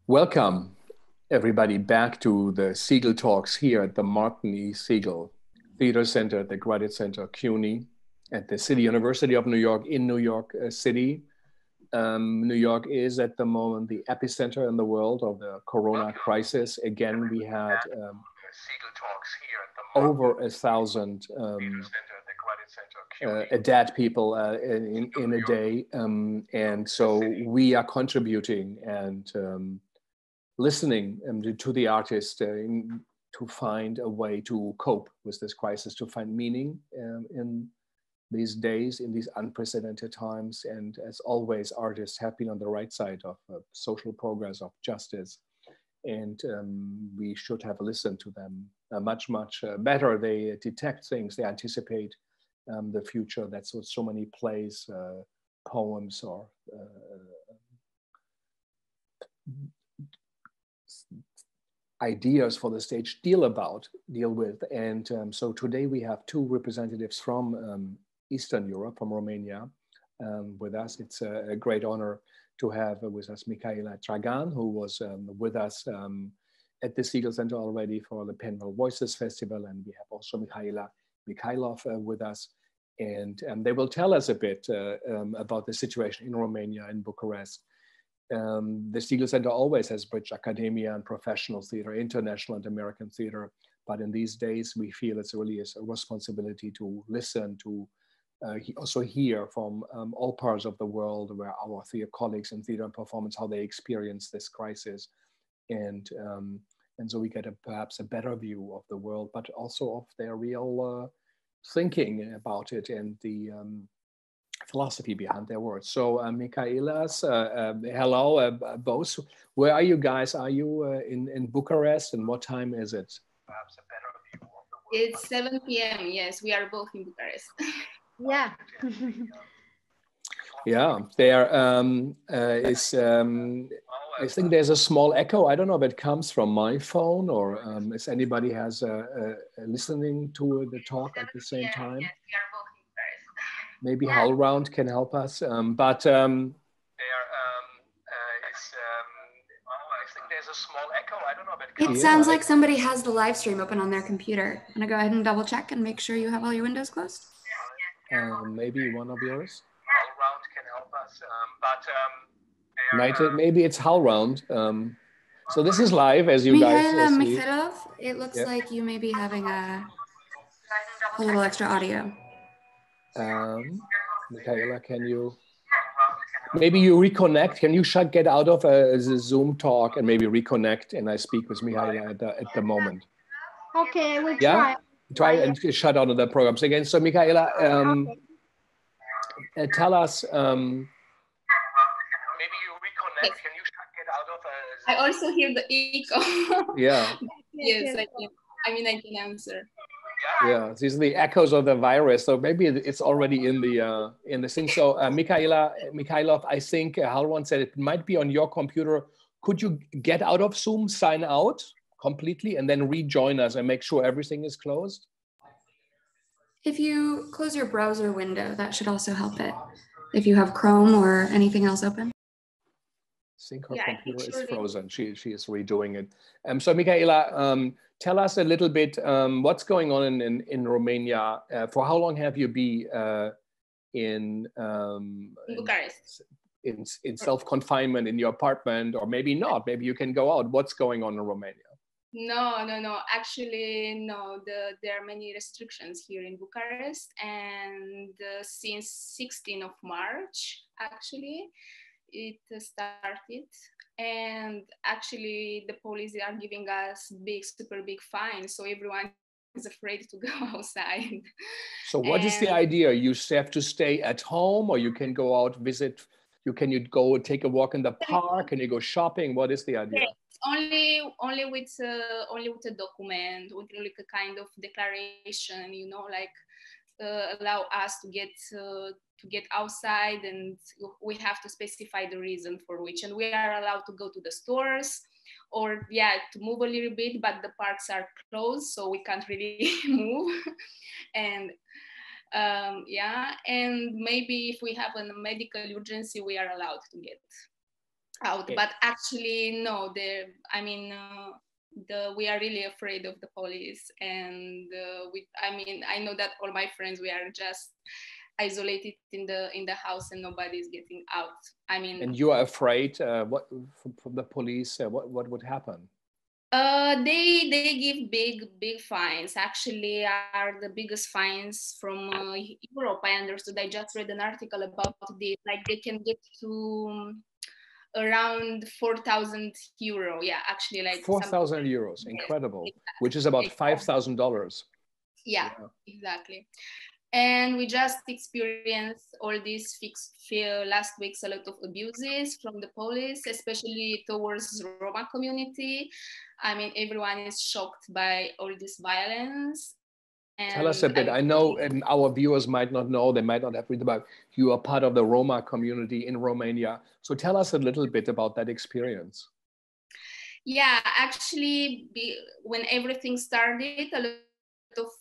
Welcome, everybody, back to the Segal Talks here at the Martin E. Segal Theater Center at the Graduate Center, CUNY, at the City University of New York in New York City. New York is at the moment the epicenter in the world of the Corona crisis. Again, we had over 1,000 dead people in a day. And so we are contributing and listening to the artist to find a way to cope with this crisis, to find meaning in these days, in these unprecedented times. And as always, artists have been on the right side of social progress, of justice. And we should have listened to them much better. They detect things, they anticipate the future. That's what so many plays, poems, or ideas for the stage deal with. And so today we have two representatives from Eastern Europe, from Romania, with us. It's a great honor to have with us Mihaela Drăgan, who was with us at the Segal Center already for the Penwell Voices Festival. And we have also Michailov with us. And they will tell us a bit about the situation in Romania, in Bucharest. The Segal Center always has bridged academia and professional theater, international and American theater. But in these days, we feel it's really a responsibility to listen, to also hear from all parts of the world where our theater colleagues in theater and performance, how they experience this crisis. And so we get perhaps a better view of the world, but also of their real thinking about it and the philosophy behind their words. So Michaelas, hello both. Where are you guys? Are you in Bucharest, and what time is it? Perhaps a better view of the world. It's 7 p.m. Yes, we are both in Bucharest. Yeah. Yeah, there is, I think there's a small echo. I don't know if it comes from my phone or if anybody has listening to the talk at the same time. Yes, we are both in Bucharest. Maybe HowlRound can help us, I think there's a small echo. I don't know if It sounds like somebody has the live stream open on their computer. I'm gonna go ahead and double check and make sure you have all your windows closed. Maybe one of yours. HowlRound can help us, maybe it's HowlRound. So this is live, as you guys see. Michailov, it looks like you may be having a little extra audio. Michaela, can you? Maybe you reconnect. Can you get out of the Zoom talk and maybe reconnect? And I speak with Mihaela at the moment. Okay, we'll try. Try and shut out of the programs again. So Mihaela, tell us. Maybe you reconnect. Can you get out of? I also hear the echo. Yeah. Yes, I can answer. Yeah, these are the echoes of the virus. So maybe it's already in the thing. So Michailov, I think Halwan said it might be on your computer. Could you get out of Zoom, sign out completely, and then rejoin us and make sure everything is closed? If you close your browser window, that should also help it. If you have Chrome or anything else open. I think her computer is frozen. She is redoing it. So Mihaela, tell us a little bit what's going on in Romania. For how long have you been in Bucharest? In self-confinement in your apartment, or maybe not? Maybe you can go out. What's going on in Romania? No. Actually, no. There are many restrictions here in Bucharest, and since 16th of March, actually, it started. And actually, the police are giving us super big fines, so everyone is afraid to go outside. So what is the idea? You have to stay at home, or you can go out, visit? Can you go take a walk in the park? Can you go shopping? What is the idea? Only with a document, with like a kind of declaration, allow us to get outside, and we have to specify the reason for which, and we are allowed to go to the stores or to move a little bit, but the parks are closed, so we can't really move. And and maybe if we have a medical urgency, we are allowed to get out. But actually, no. We are really afraid of the police, and I know that all my friends, we are just isolated in the house, and nobody is getting out. And you are afraid what from the police? What would happen? They give big fines. Actually, are the biggest fines from Europe. I understood. I just read an article about this. Like they can get to around 4,000 euro. Yeah, actually, like 4,000 euros. Incredible. Exactly. Which is about $5,000. Yeah, exactly. And we just experienced all these last weeks, a lot of abuses from the police, especially towards Roma community. Everyone is shocked by all this violence. And tell us a bit. I know our viewers might not know, they might not have read about, you are part of the Roma community in Romania. So tell us a little bit about that experience. Yeah, actually, when everything started, a lot of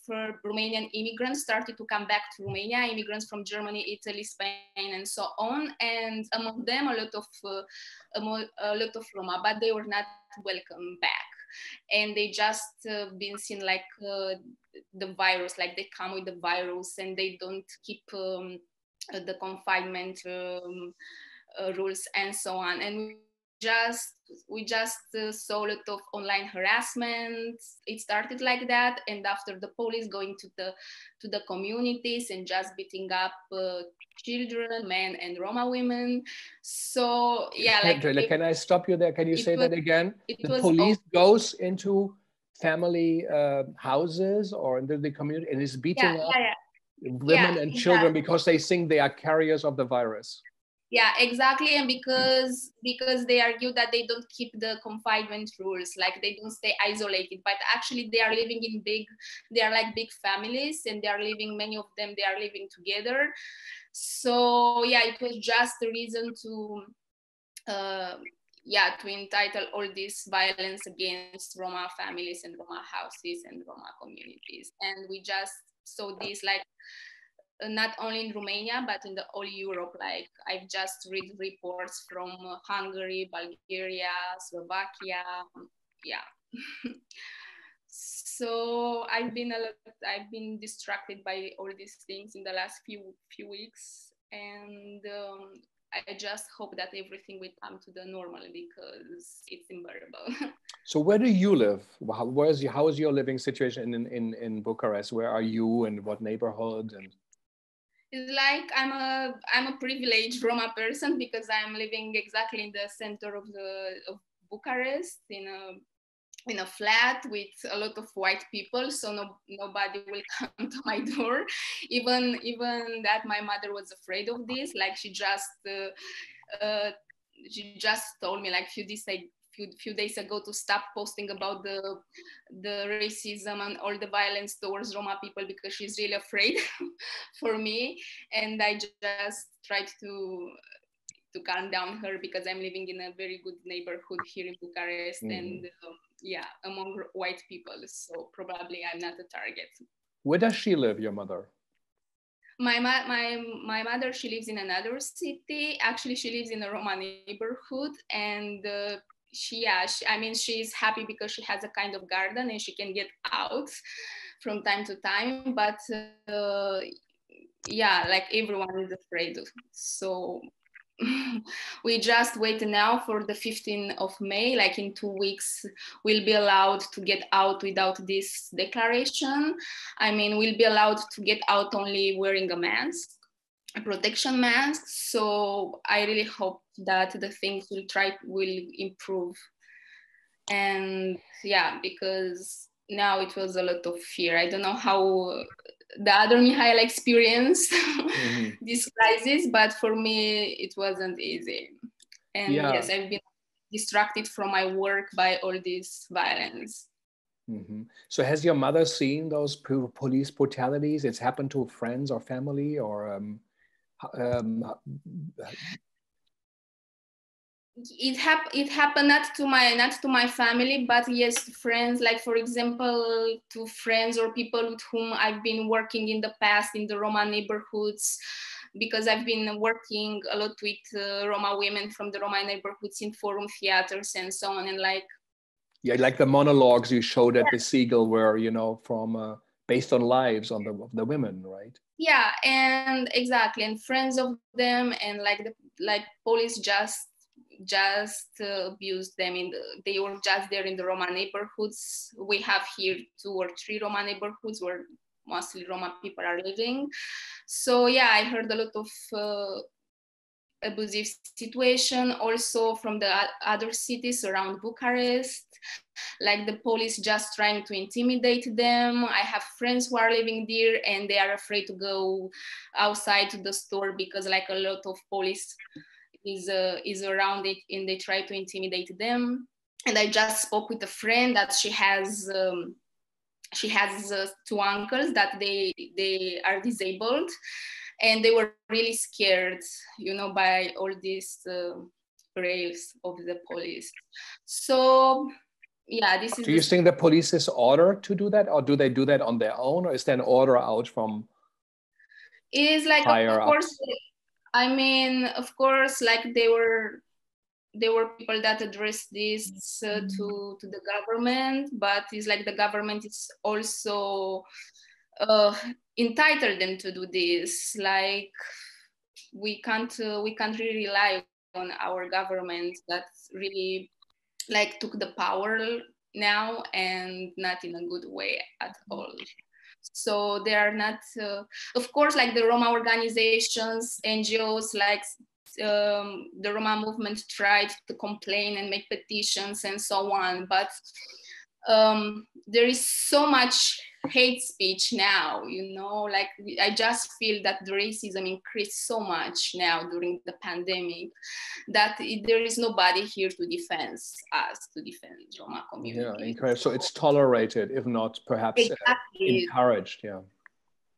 Romanian immigrants started to come back to Romania, immigrants from Germany, Italy, Spain, and so on. And among them, a lot of Roma, but they were not welcome back. And they just been seen like the virus, like they come with the virus, and they don't keep the confinement rules and so on. And we just saw a lot of online harassment. It started like that, and after the police going to the communities and just beating up children, men, and Roma women. So yeah, can I stop you there? Can you say that again? The police goes into family houses or into the community and is beating up women and children because they think they are carriers of the virus. Yeah, exactly. And because they argue that they don't keep the confinement rules, like they don't stay isolated, but actually they are living in big families, and many of them, they are living together. So yeah, it was just a reason to entitle all this violence against Roma families and Roma houses and Roma communities. And we just saw this not only in Romania, but in the all Europe. Like I've just read reports from Hungary, Bulgaria, Slovakia. Yeah. So I've been distracted by all these things in the last few weeks, and I just hope that everything will come to the normal, because it's unbearable. So where do you live? How is your living situation in Bucharest? Where are you, and what neighborhood? And it's like I'm a privileged Roma person, because I'm living exactly in the center of Bucharest, in a flat with a lot of white people, so nobody will come to my door. Even that, my mother was afraid of this. Like she just told me like few days ago to stop posting about the racism and all the violence towards Roma people, because she's really afraid for me. And I just tried to calm down her, because I'm living in a very good neighborhood here in Bucharest, and among white people, so probably I'm not a target. Where does she live, your mother? My mother, she lives in another city. Actually, she lives in a Roma neighborhood, and she's happy because she has a kind of garden and she can get out from time to time. But like everyone is afraid. So we just wait now for the 15th of May, like in 2 weeks, we'll be allowed to get out without this declaration. We'll be allowed to get out only wearing a mask, a protection mask. So I really hope that the things will improve. And because now it was a lot of fear. I don't know how the other Mihaela experienced this crisis, but for me it wasn't easy. And yes, I've been distracted from my work by all this violence. So has your mother seen those police brutalities? It's happened to friends or family, or it happened not to my family, but yes, to friends. Like for example, to friends or people with whom I've been working in the past in the Roma neighborhoods, because I've been working a lot with Roma women from the Roma neighborhoods in forum theaters and so on, and like. Yeah, like the monologues you showed at the Segal were, you know, from based on lives of the women, right? Yeah, and exactly, and friends of them, and like police just abused them they were just there in the Roma neighborhoods. We have here 2 or 3 Roma neighborhoods where mostly Roma people are living. So yeah, I heard a lot of abusive situation also from the other cities around Bucharest, like the police just trying to intimidate them. I have friends who are living there and they are afraid to go outside to the store because like a lot of police is around it and they try to intimidate them. And I just spoke with a friend that she has 2 uncles that they are disabled, and they were really scared, you know, by all these raves of the police. So yeah, this is. Do you think the police is ordered to do that, or do they do that on their own, or is there an order out from? Is like, of course, I mean, of course, like there were people that addressed this to the government, but it's like the government is also entitled them to do this. Like we can't really rely on our government that really like took the power now, and not in a good way at all. So they are not, of course, like the Roma organizations, NGOs, like the Roma movement tried to complain and make petitions and so on, but there is so much hate speech now, you know, like I just feel that the racism increased so much now during the pandemic that there is nobody here to defend us, to defend Roma community. Yeah, so it's tolerated, if not perhaps encouraged. Yeah,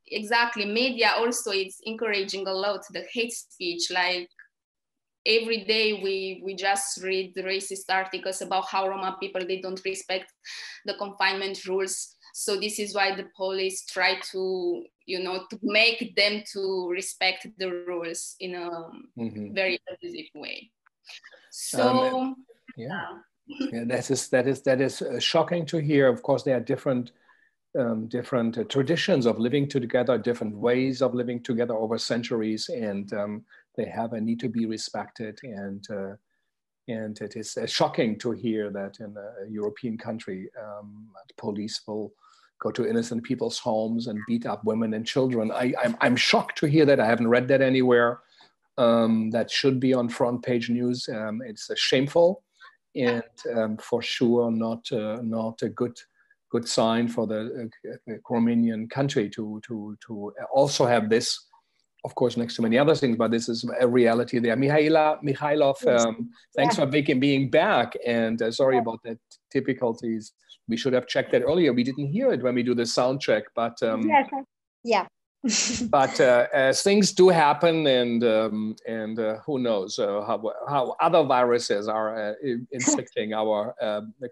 exactly. Media also is encouraging a lot the hate speech. Like every day we just read the racist articles about how Roma people, they don't respect the confinement rules. So this is why the police try to, you know, to make them to respect the rules in a very abusive way. So yeah, that is shocking to hear. Of course, there are different traditions of living together, different ways of living together over centuries, and they have a need to be respected. And it is shocking to hear that in a European country, police will go to innocent people's homes and beat up women and children. I'm shocked to hear that. I haven't read that anywhere. That should be on front page news. It's shameful, and for sure not a good sign for the Romanian country to also have this. Of course, next to many other things, but this is a reality there. Michailov, thanks for being back, and sorry about that difficulties. We should have checked that earlier. We didn't hear it when we do the sound check, but but things do happen, and who knows how other viruses are inflicting our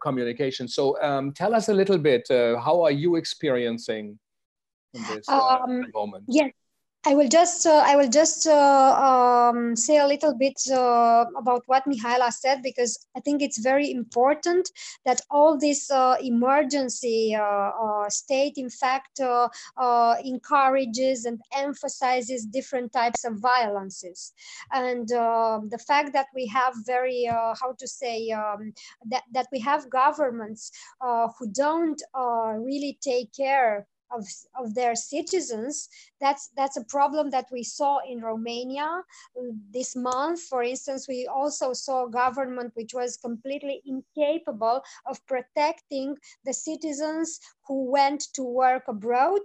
communication. So tell us a little bit, how are you experiencing this moment? Yes. I will just say a little bit about what Mihaela said, because I think it's very important that all this emergency state, in fact, encourages and emphasizes different types of violences. And the fact that we have very, that we have governments who don't really take care of their citizens, that's a problem that we saw in Romania this month. For instance, we also saw a government which was completely incapable of protecting the citizens who went to work abroad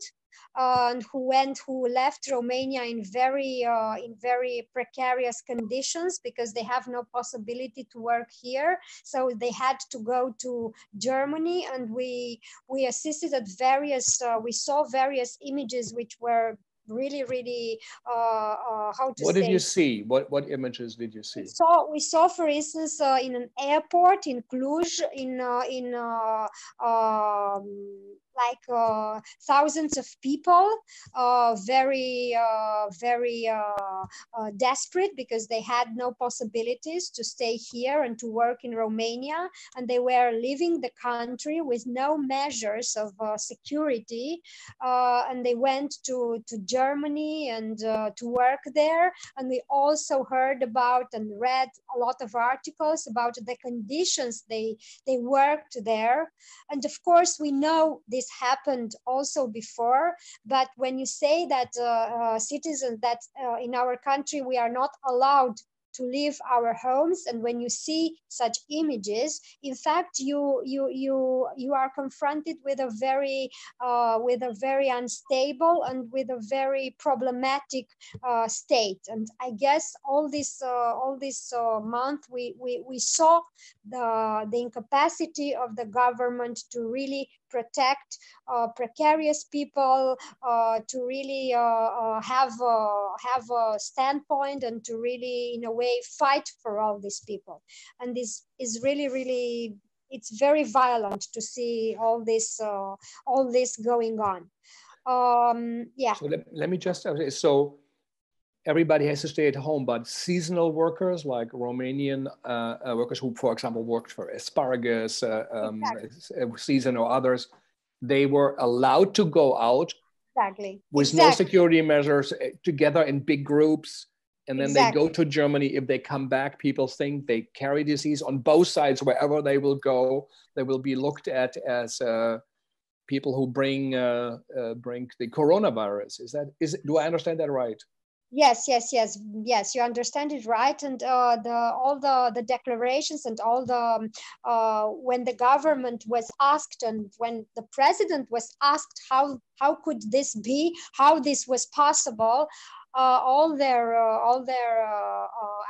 and who left Romania in very precarious conditions, because they have no possibility to work here, so they had to go to Germany. And we assisted at various we saw various images which were really what did you see? What images did you see? We saw for instance in an airport in Cluj, in thousands of people, very desperate because they had no possibilities to stay here and to work in Romania, and they were leaving the country with no measures of security, and they went to Germany and to work there. And we also heard about and read a lot of articles about the conditions they worked there. And of course, we know this happened also before, but when you say that citizens that in our country we are not allowed to leave our homes, and when you see such images, in fact, you are confronted with a very unstable and with a very problematic state. And I guess all this month we saw the incapacity of the government to really protect precarious people, to really have a standpoint and to really, in a way, fight for all these people. And this is really, it's very violent to see all this going on. Yeah. So let me just, so everybody has to stay at home, but seasonal workers like Romanian workers who, for example, worked for asparagus season or others, they were allowed to go out with no security measures, together in big groups. And then they go to Germany. If they come back, people think they carry disease on both sides. Wherever they will go, they will be looked at as people who bring the coronavirus. Do I understand that right? Yes, you understand it right. And all the declarations and all the when the government was asked and when the president was asked how could this be, how this was possible, all their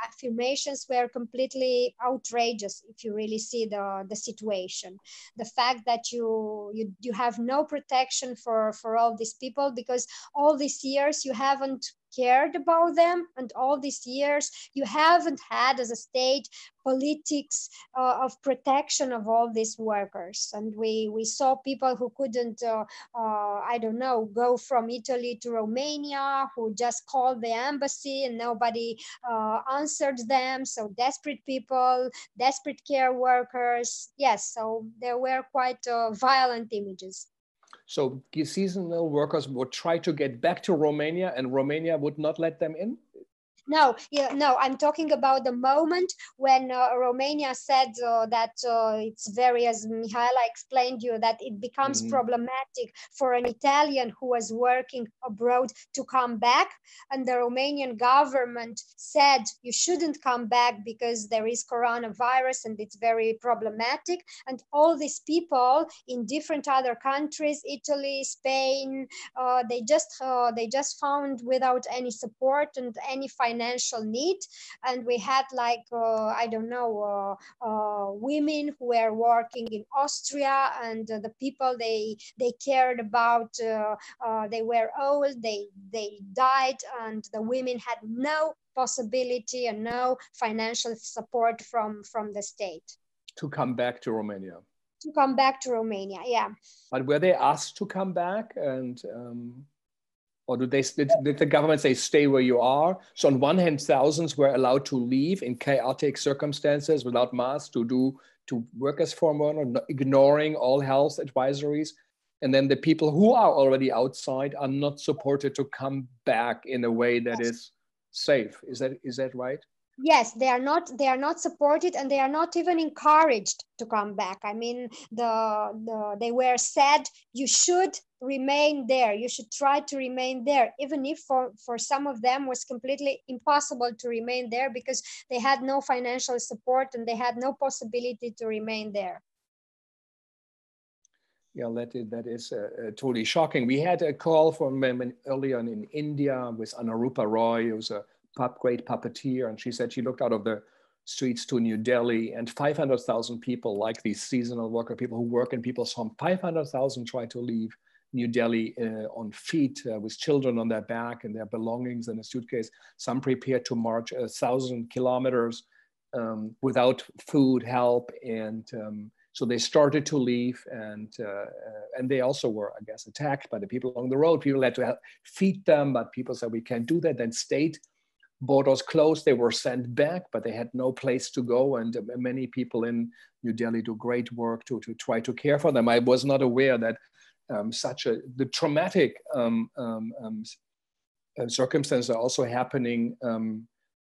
affirmations were completely outrageous. If you really see the situation, the fact that you have no protection for all these people, because all these years you haven't cared about them, and all these years you haven't had as a state politics of protection of all these workers. And we saw people who couldn't I don't know, go from Italy to Romania, who just called the embassy and nobody answered them. So desperate people, desperate care workers. Yes, so there were quite violent images. So seasonal workers would try to get back to Romania and Romania would not let them in? No, I'm talking about the moment when Romania said that it's very, as Mihaela explained you, that it becomes problematic for an Italian who was working abroad to come back. And the Romanian government said, you shouldn't come back because there is coronavirus and it's very problematic. And all these people in different other countries, Italy, Spain, they just found without any support and any financial need. And we had like I don't know, women who were working in Austria, and the people they cared about, they were old, they died, and the women had no possibility and no financial support from the state to come back to Romania. To come back to Romania, yeah. But were they asked to come back, and or did the government say stay where you are? So on one hand, thousands were allowed to leave in chaotic circumstances without masks to work as foreigner, ignoring all health advisories. And then the people who are already outside are not supported to come back in a way that is safe. Is that right? Yes, they are not supported, and they are not even encouraged to come back. I mean, they were said, you should remain there, you should try to remain there, even if for some of them was completely impossible to remain there because they had no financial support and they had no possibility to remain there. Yeah, that is totally shocking. We had a call from earlier in India with Anurupa Roy, who's a great puppeteer, and she said she looked out of the streets to New Delhi, and 500,000 people, like these seasonal worker people who work in people's homes, 500,000 try to leave New Delhi on feet with children on their back and their belongings in a suitcase. Some prepared to march 1,000 kilometers without food, help, and So they started to leave, and they also were, I guess, attacked by the people along the road. People had to help feed them, but people said, we can't do that. Then state borders closed. They were sent back, but they had no place to go. And many people in New Delhi do great work to try to care for them. I was not aware that the traumatic circumstances are also happening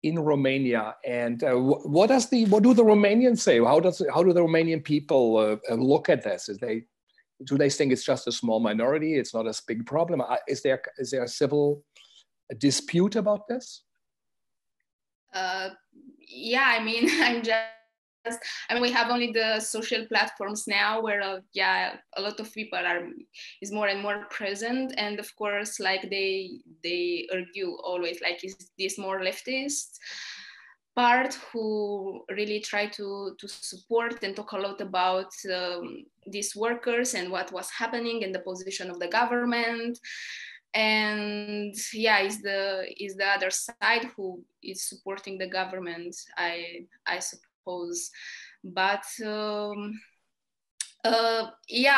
in Romania. And what do the Romanians say? How do the Romanian people look at this? Do they think it's just a small minority? It's not a big problem. Is there a civil dispute about this? Yeah, I mean, we have only the social platforms now where a lot of people is more and more present, and of course, like they argue always, like, is this more leftist part who really try to support and talk a lot about these workers and what was happening and the position of the government. And is the other side who is supporting the government, I suppose. But we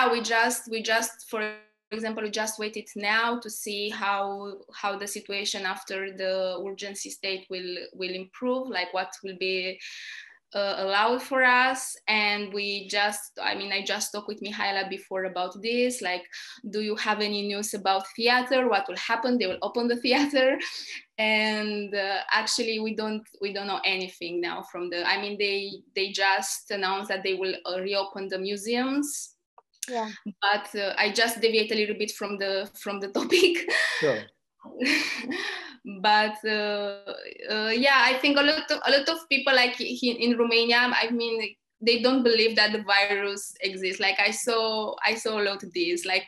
just for example, we just waited now to see how the situation after the urgency state will improve, like what will be allowed for us. And I just talked with Mihaela before about this, like, do you have any news about theater? What will happen? They will open the theater, and actually we don't know anything now from they just announced that they will reopen the museums. Yeah, but I just deviate a little bit from the topic. Sure. But I think a lot of people, like in Romania, they don't believe that the virus exists. Like I saw a lot of this, like,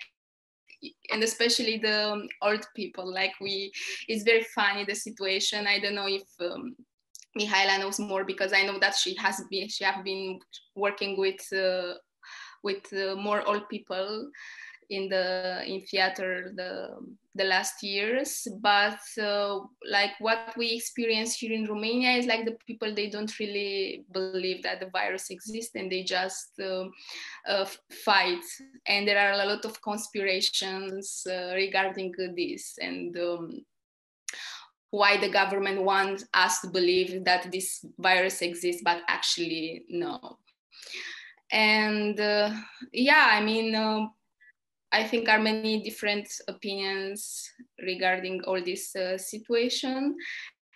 and especially the old people. Like it's very funny, the situation. I don't know if Mihaela knows more, because I know that she have been working with more old people in theater the last years. But like what we experience here in Romania is like the people, they don't really believe that the virus exists, and they just fight. And there are a lot of conspirations regarding this, and why the government wants us to believe that this virus exists, but actually no. And I think are many different opinions regarding all this situation.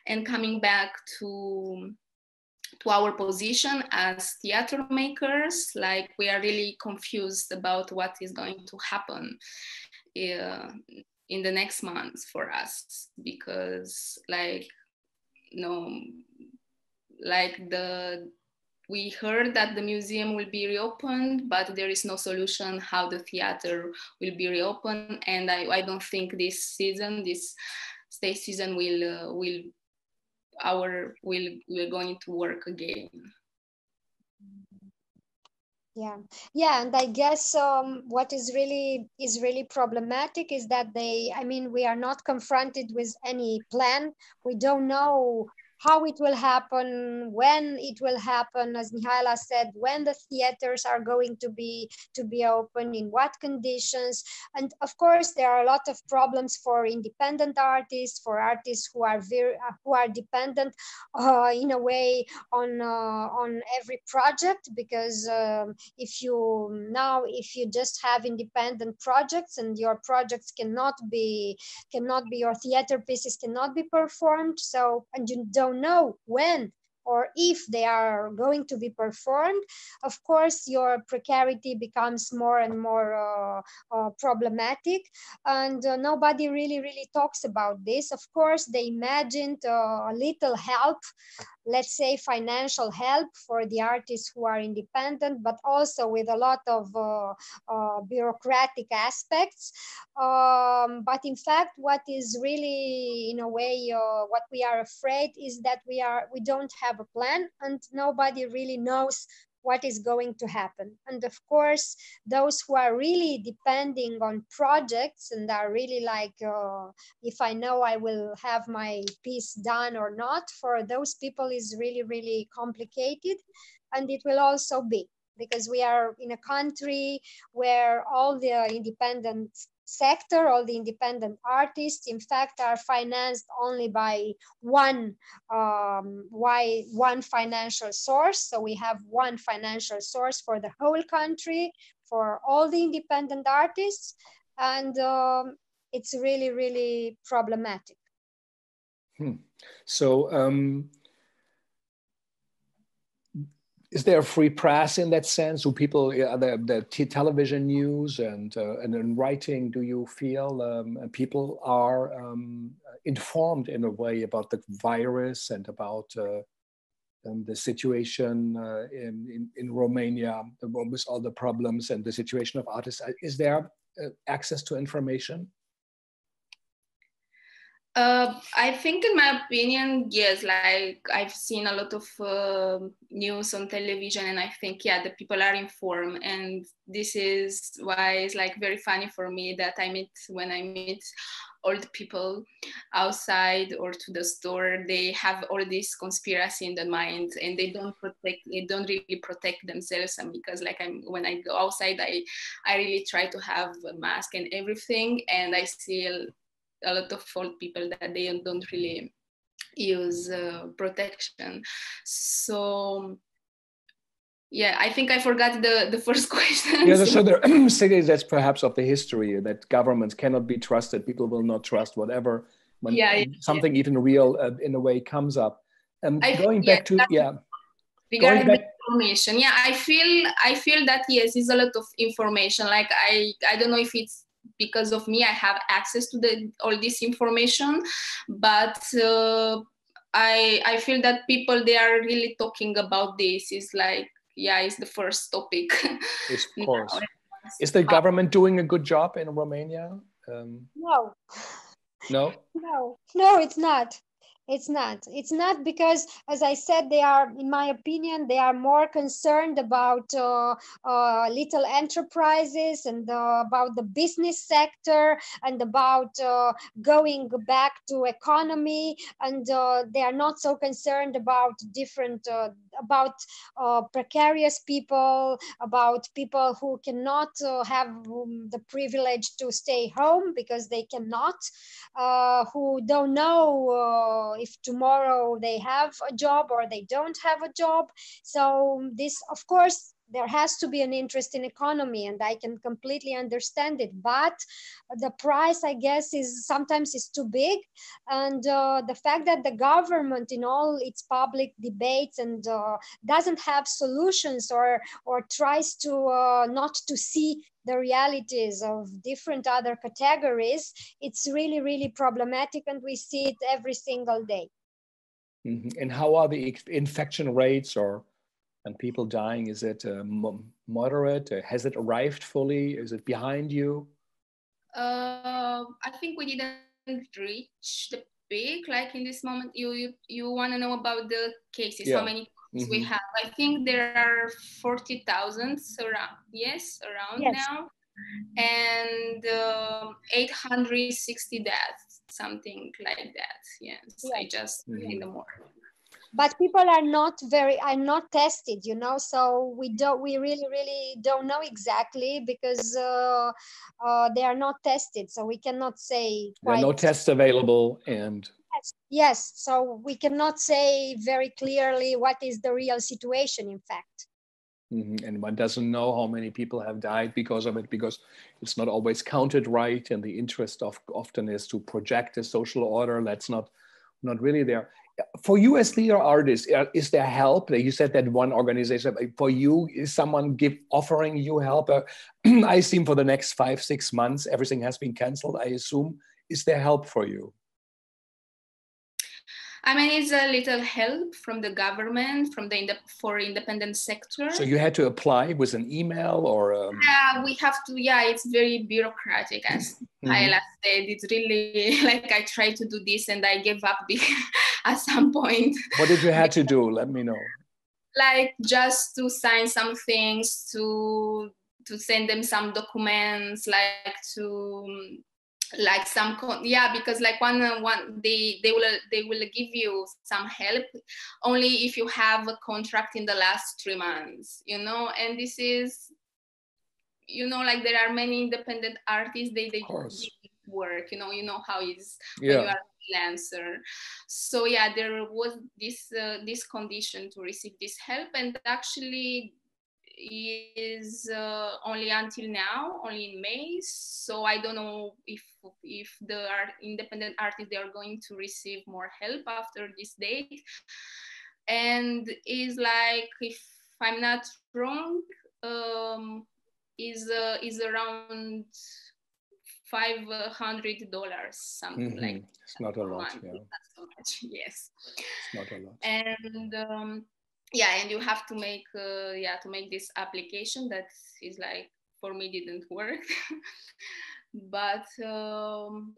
And coming back to our position as theater makers, like, we are really confused about what is going to happen in the next months for us, because we heard that the museum will be reopened, but there is no solution how the theater will be reopened. And I don't think this stage season we're going to work again. Yeah, and I guess what is really problematic is that we are not confronted with any plan. We don't know how it will happen, when it will happen, as Mihaela said, when the theaters are going to be open, in what conditions. And of course, there are a lot of problems for independent artists, for artists who are dependent in a way on every project, because if you just have independent projects and your projects cannot be your theater pieces cannot be performed, so, and you don't know when or if they are going to be performed, of course your precarity becomes more and more problematic. And nobody really talks about this. Of course, they imagined a little help, let's say financial help for the artists who are independent, but also with a lot of bureaucratic aspects. But in fact, what is really, in a way, what we are afraid is that we don't have a plan, and nobody really knows what is going to happen. And of course, those who are really depending on projects and are really like, if I know I will have my piece done or not, for those people is really complicated. And it will also be because we are in a country where all the independent sector, all the independent artists, in fact, are financed only by one financial source. So we have one financial source for the whole country, for all the independent artists, and it's really, really problematic. So is there a free press in that sense? Do people, the television news and in writing, do you feel people are informed in a way about the virus and about the situation in Romania with all the problems and the situation of artists? Is there access to information? I think, in my opinion, yes. Like, I've seen a lot of news on television, and I think, yeah, the people are informed, and this is why it's like very funny for me that when I meet old people outside or to the store, they have all this conspiracy in their mind, and they don't really protect themselves. And because when I go outside, I really try to have a mask and everything, and I see a lot of old people that they don't really use protection. So yeah, I think I forgot the first question. Yeah, so there that's perhaps of the history that governments cannot be trusted. People will not trust whatever when something even real in a way comes up. Regarding the information, yeah, I feel that yes, it's a lot of information. Like I don't know if it's because of me, I have access to all this information, but I feel that people, they are really talking about this. It's like, yeah, it's the first topic. Yes, of course. Is the government doing a good job in Romania? No. No? No, it's not. It's not because, as I said, they are, in my opinion, they are more concerned about little enterprises and about the business sector and about going back to economy, and they are not so concerned about precarious people, about people who cannot have the privilege to stay home because they cannot, who don't know if tomorrow they have a job or they don't have a job. So this, of course, there has to be an interest in economy, and I can completely understand it. But the price, I guess, is sometimes too big. And the fact that the government, in all its public debates, and doesn't have solutions or tries to not to see the realities of different other categories, it's really, really problematic, and we see it every single day. Mm-hmm. And how are the infection rates and people dying? Is it moderate? Has it arrived fully? Is it behind you? I think we didn't reach the peak. Like in this moment, you want to know about the cases, yeah. How many cases we have? I think there are 40,000 around. Yes, now, and 860 deaths, something like that. Yes, I just in the morning. But people are not tested, so we really don't know exactly, because they are not tested, so we cannot say there are no tests available, and yes, so we cannot say very clearly what is the real situation, in fact. Mm-hmm. And one doesn't know how many people have died because of it, because it's not always counted right, and the interest often is to project a social order that's not really there. For you as theater artists, is there help? You said that one organization for you, is someone offering you help? I assume for the next 5-6 months, everything has been canceled, I assume. Is there help for you? I mean, it's a little help from the government, for independent sector. So you had to apply with an email or? Yeah, we have to. Yeah, it's very bureaucratic, as Mihaela said. It's really like I tried to do this and I gave up at some point. What did you have to do? Let me know. Like just to sign some things, to send them some documents, like to like some because like one they will give you some help only if you have a contract in the last 3 months, you know. And this is, you know, like there are many independent artists, they work, you know how it's when you are a freelancer. So yeah, there was this condition to receive this help, and actually is only until now, only in May. So I don't know if the independent artists, they are going to receive more help after this date. And is like, if I'm not wrong, is around $500, something like that. It's not a lot. Yeah. Not so much. Yes. It's not a lot. And yeah, and you have to make this application that is like, for me, didn't work. But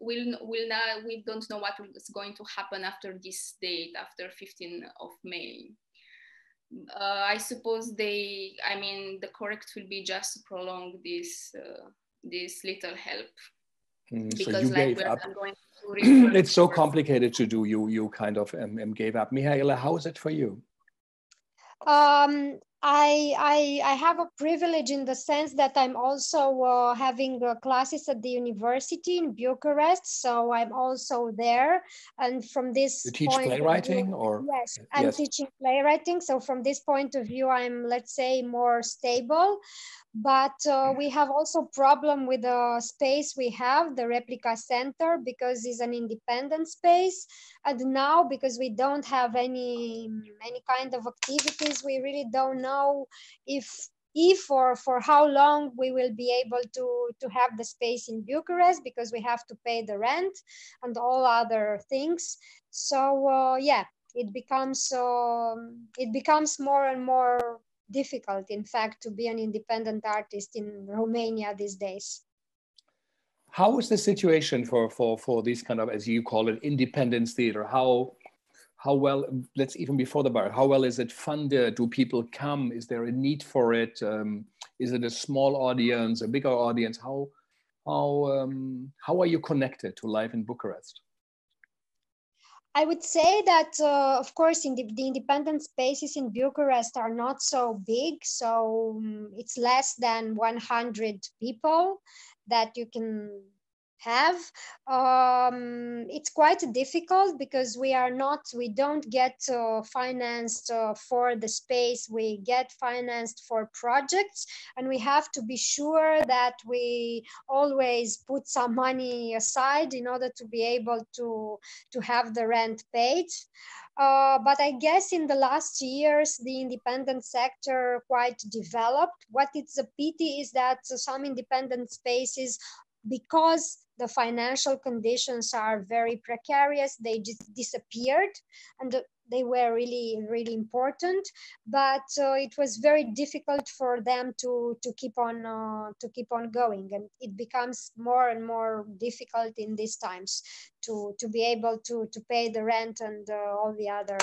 we don't know what is going to happen after this date, after 15th of May. I suppose the correct will be just to prolong this little help. So you gave up. It's so complicated to do. You kind of gave up. Mihaela, how is it for you? I have a privilege in the sense that I'm also having classes at the university in Bucharest, so I'm also there. And from this, you teach playwriting, or yes, I'm teaching playwriting. So from this point of view, I'm, let's say, more stable. But we have also problem with the space we have, the replica center, because it's an independent space. And now, because we don't have any kind of activities, we really don't know if or for how long we will be able to have the space in Bucharest, because we have to pay the rent and all other things. So yeah, it becomes more and more difficult, in fact, to be an independent artist in Romania these days. How is the situation for these kind of, as you call it, independence theater? How well, let's even before the bar, how well is it funded? Do people come? Is there a need for it? Is it a small audience, a bigger audience? How are you connected to life in Bucharest? I would say that, of course, the independent spaces in Bucharest are not so big. So it's less than 100 people that you can have. It's quite difficult because we don't get financed for the space. We get financed for projects, and we have to be sure that we always put some money aside in order to be able to have the rent paid. But I guess in the last years, the independent sector quite developed. What it's a pity is that some independent spaces, because the financial conditions are very precarious, they just disappeared, and they were really, really important. But it was very difficult for them to keep on going, and it becomes more and more difficult in these times to be able to pay the rent and all the other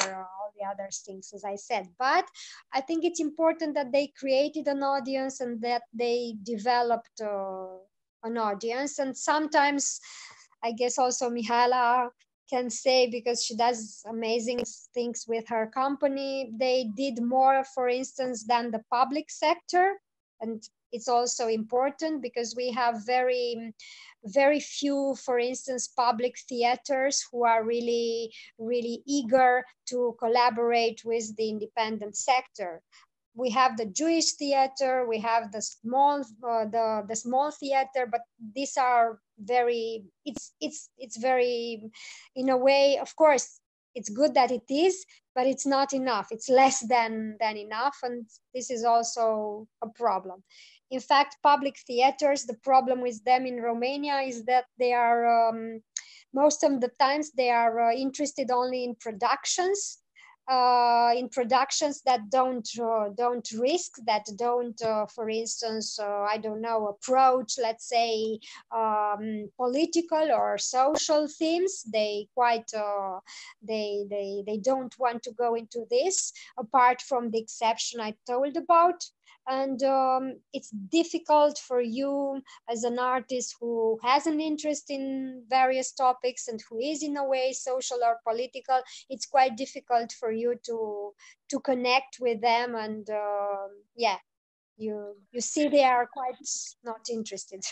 things, as I said. But I think it's important that they created an audience and that they developed an audience. And sometimes, I guess also Mihaela can say, because she does amazing things with her company, they did more, for instance, than the public sector. And it's also important because we have very, very few, for instance, public theaters who are really, really eager to collaborate with the independent sector. We have the Jewish theater, we have the small theater, but these are very, it's very, in a way, of course, it's good that it is, but it's not enough. It's less than enough, and this is also a problem. In fact, public theaters, the problem with them in Romania is that they are, most of the times, they are interested only in productions. That don't risk, that don't, for instance, I don't know, approach, let's say, political or social themes. They quite, they don't want to go into this, apart from the exception I told about. And it's difficult for you as an artist who has an interest in various topics and who is in a way social or political. It's quite difficult for you to connect with them, and yeah, you see they are quite not interested.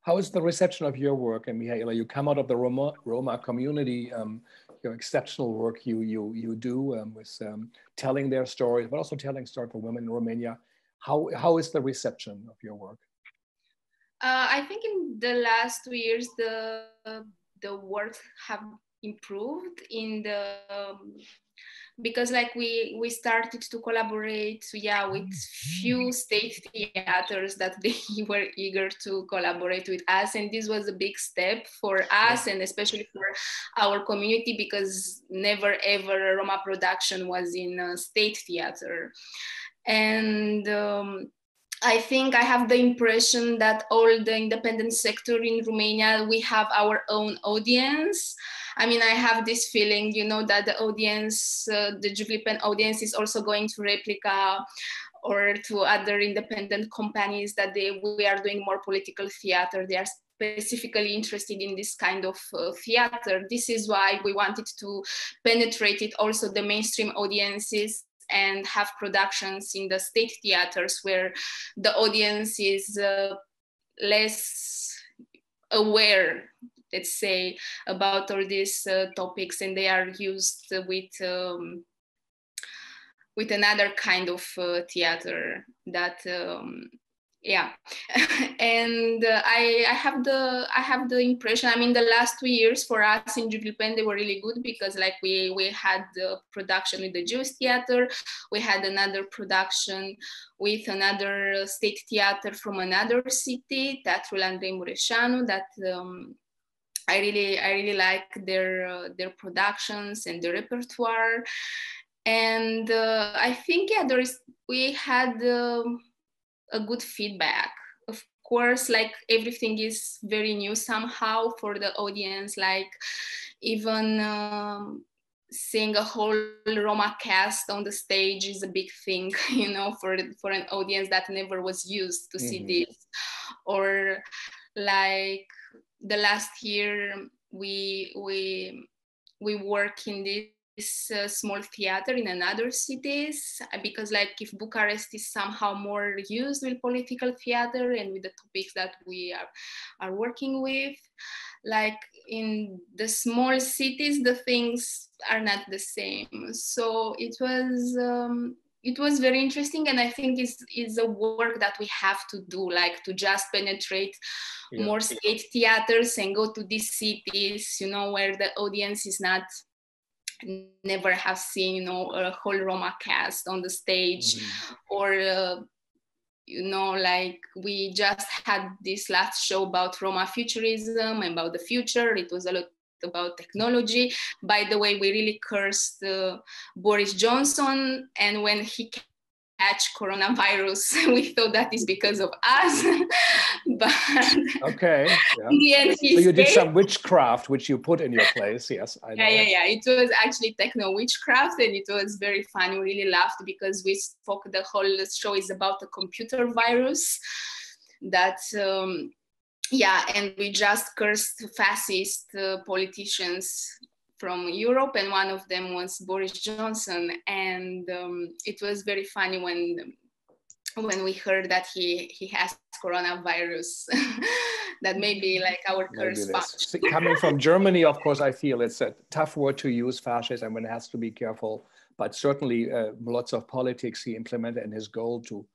How is the reception of your work? And Mihaela, you come out of the Roma community. Your exceptional work you do with telling their stories, but also telling stories for women in Romania. How is the reception of your work? I think in the last 2 years, the work have improved in the because like we started to collaborate, with few state theaters that they were eager to collaborate with us, and this was a big step for us and especially for our community, because never ever a Roma production was in a state theater. And I think I have the impression that all the independent sector in Romania, we have our own audience. I mean, I have this feeling, that the audience, the Giuvlipen audience is also going to Replica or to other independent companies that we are doing more political theater. They are specifically interested in this kind of theater. This is why we wanted to penetrate it also the mainstream audiences and have productions in the state theaters where the audience is less aware, let's say, about all these topics, and they are used with another kind of theater that and I have the impression, I mean, the last 2 years for us in Giuvlipen, they were really good, because like we had the production with the Jewish theater, we had another production with another state theater from another city, Teatrul Andrei Mureșanu, that I really like their productions and their repertoire. And I think we had a good feedback. Of course, like everything is very new somehow for the audience, like even seeing a whole Roma cast on the stage is a big thing, for an audience that never was used to see this. Or like the last year we work in this small theater in another cities, because like if Bucharest is somehow more used with political theater and with the topics that we are working with, like in the small cities the things are not the same. So it was very interesting, and I think it's a work that we have to do, like to just penetrate more state theaters and go to these cities, where the audience is never have seen, a whole Roma cast on the stage, or like we just had this last show about Roma futurism and about the future. It was a lot about technology. By the way, we really cursed Boris Johnson, and when he catch coronavirus, we thought that is because of us. But okay, in the end, so you did some witchcraft, which you put in your place. Yes, I know. Yeah. It was actually techno witchcraft, and it was very fun. We really laughed because we spoke. The whole show is about a computer virus that. And we just cursed fascist politicians from Europe, and one of them was Boris Johnson, and it was very funny when we heard that he has coronavirus. That maybe like our curse. Coming from Germany, of course, I feel it's a tough word to use, fascist, and one has to be careful. But certainly, lots of politics he implemented, and his goal to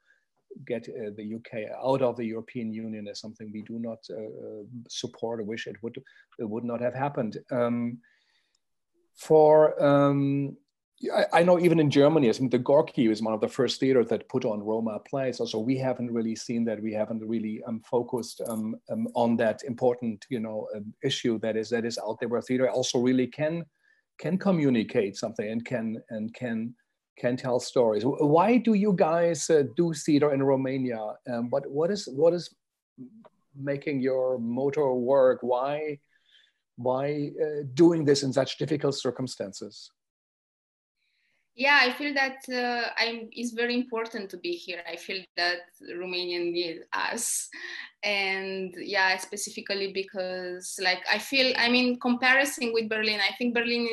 get the UK out of the European Union is something we do not support or wish it would not have happened. I know even in Germany, I think the Gorki is one of the first theaters that put on Roma plays. Also, we haven't really seen that. We haven't really focused on that important, issue that is out there, where theater also really can communicate something and can tell stories. Why do you guys do theater in Romania? What is making your motor work? Why doing this in such difficult circumstances? Yeah, I feel that it's very important to be here. I feel that Romanian need us. And yeah, specifically because like I feel, I mean, comparison with Berlin, I think Berlin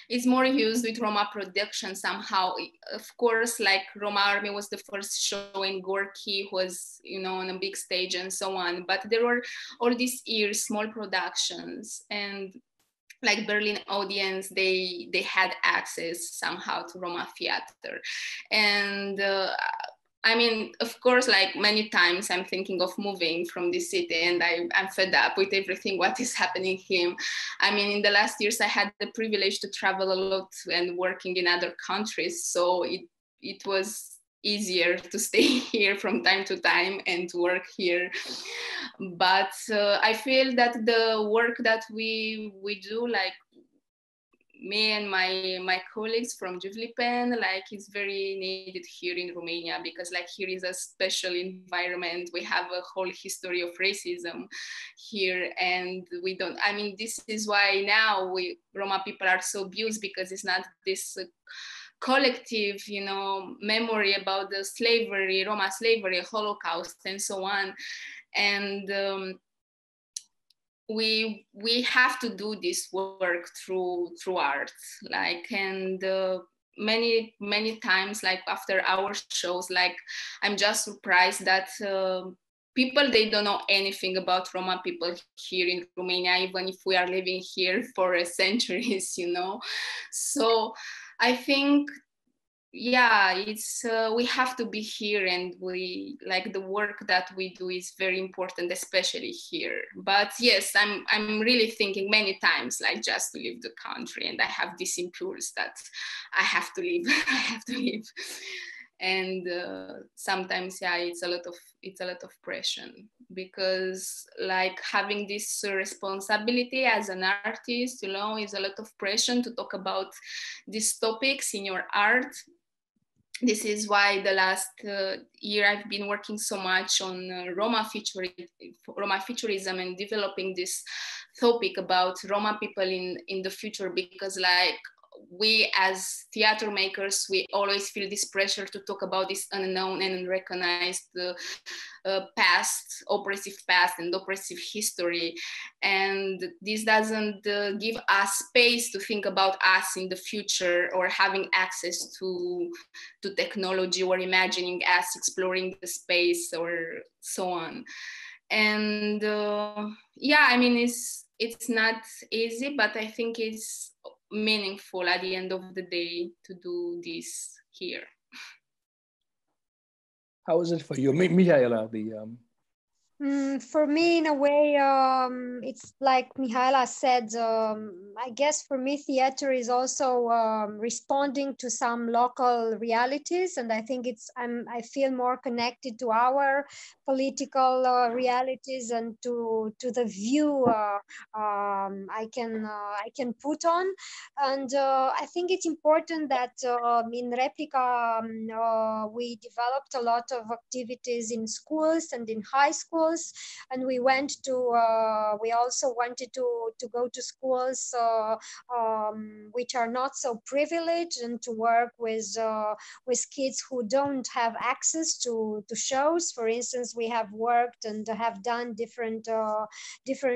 is more used with Roma production somehow. Of course, like Roma Army was the first show in Gorki, was, you know, on a big stage and so on. But there were all these years, small productions, and like Berlin audience, they had access somehow to Roma theater. And I mean, of course, like many times I'm thinking of moving from this city, and I'm fed up with everything what is happening here. I mean, in the last years, I had the privilege to travel a lot and working in other countries. So it was easier to stay here from time to time and to work here. But I feel that the work that we do, like me and my colleagues from Giuvlipen, like it's very needed here in Romania, because like here is a special environment. We have a whole history of racism here, and we don't, I mean, this is why now Roma people are so abused, because it's not this collective, you know, memory about the slavery, Roma slavery, Holocaust, and so on. And we have to do this work through art, like, and many times, like after our shows, like I'm just surprised that people, they don't know anything about Roma people here in Romania, even if we are living here for centuries, you know. So I think, yeah, it's we have to be here, and we like the work that we do is very important, especially here. But yes, I'm really thinking many times, like, just to leave the country, and I have this impulse that I have to leave. I have to leave. And sometimes, yeah, it's a lot of pressure, because like having this responsibility as an artist, you know, is a lot of pressure to talk about these topics in your art. This is why the last year I've been working so much on Roma futurism, and developing this topic about Roma people in the future, because like we as theater makers, we always feel this pressure to talk about this unknown and unrecognized past, oppressive past and oppressive history. And this doesn't give us space to think about us in the future, or having access to technology, or imagining us exploring the space, or so on. And yeah, I mean, it's not easy, but I think it's meaningful at the end of the day to do this here. How is it for you, Mihaela? For me, in a way, it's like Mihaela said, I guess for me, theater is also responding to some local realities. And I think I feel more connected to our political realities, and to the view I can put on. And I think it's important that in Replica, we developed a lot of activities in schools and in high schools. And we also wanted to go to schools which are not so privileged, and to work with kids who don't have access to shows. For instance, we have worked and have done different